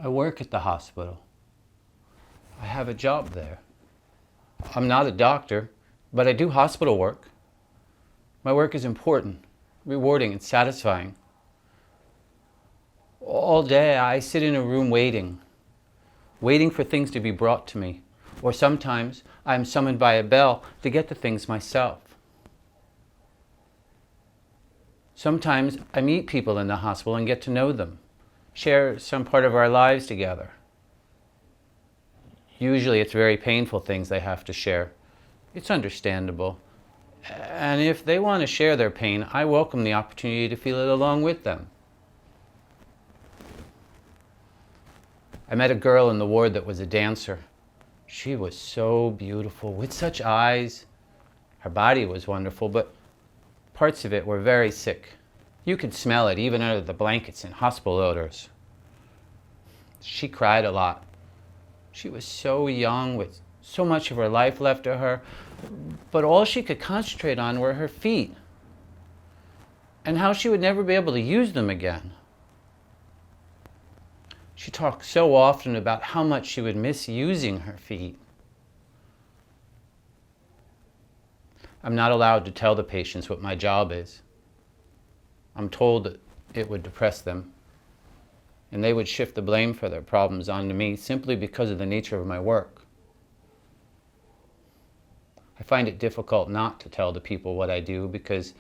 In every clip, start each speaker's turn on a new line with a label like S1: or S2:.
S1: I work at the hospital. I have a job there. I'm not a doctor, but I do hospital work. My work is important, rewarding, and satisfying. All day I sit in a room waiting for things to be brought to me. Or sometimes I am summoned by a bell to get the things myself. Sometimes I meet people in the hospital and get to know them, share some part of our lives together. Usually it's very painful things they have to share. It's understandable. And if they want to share their pain, I welcome the opportunity to feel it along with them. I met a girl in the ward that was a dancer. She was so beautiful, with such eyes. Her body was wonderful, but parts of it were very sick. You could smell it even under the blankets and hospital odors. She cried a lot. She was so young, with so much of her life left to her, but all she could concentrate on were her feet, and how she would never be able to use them again. She talked so often about how much she would miss using her feet. I'm not allowed to tell the patients what my job is. I'm told that it would depress them, and they would shift the blame for their problems onto me simply because of the nature of my work. I find it difficult not to tell the people what I do because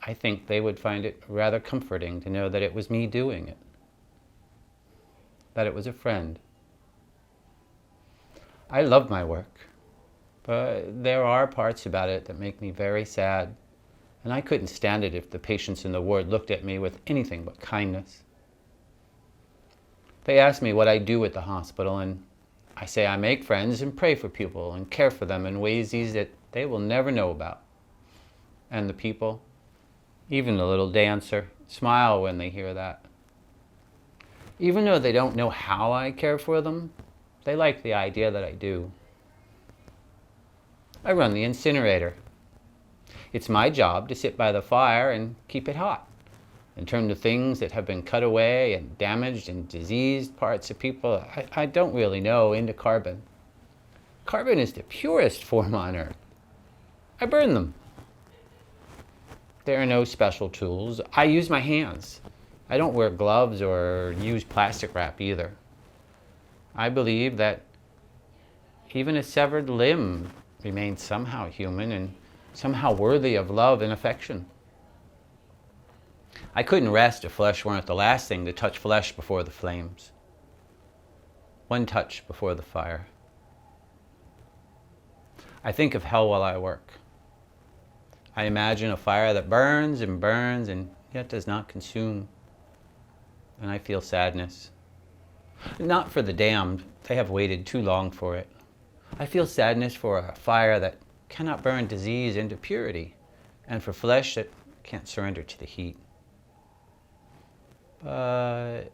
S1: I think they would find it rather comforting to know that it was me doing it, that it was a friend. I love my work, but there are parts about it that make me very sad, and I couldn't stand it if the patients in the ward looked at me with anything but kindness. They ask me what I do at the hospital, and I say I make friends and pray for people and care for them in ways that they will never know about. And the people, even the little dancer, smile when they hear that. Even though they don't know how I care for them, they like the idea that I do. I run the incinerator. It's my job to sit by the fire and keep it hot, and turn the things that have been cut away and damaged and diseased parts of people I don't really know into carbon. Carbon is the purest form on Earth. I burn them. There are no special tools. I use my hands. I don't wear gloves or use plastic wrap either. I believe that even a severed limb remains somehow human and somehow worthy of love and affection. I couldn't rest if flesh weren't the last thing to touch flesh before the flames. One touch before the fire. I think of hell while I work. I imagine a fire that burns and burns and yet does not consume. And I feel sadness. Not for the damned, they have waited too long for it. I feel sadness for a fire that cannot burn disease into purity, and for flesh that can't surrender to the heat. But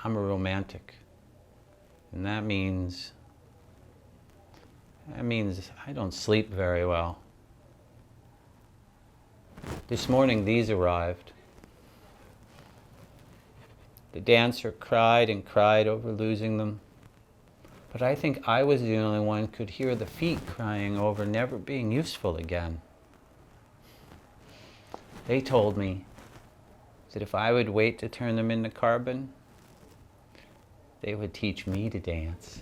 S1: I'm a romantic, and that means I don't sleep very well. This morning these arrived. The dancer cried and cried over losing them, but I think I was the only one who could hear the feet crying over never being useful again. They told me that if I would wait to turn them into carbon, they would teach me to dance.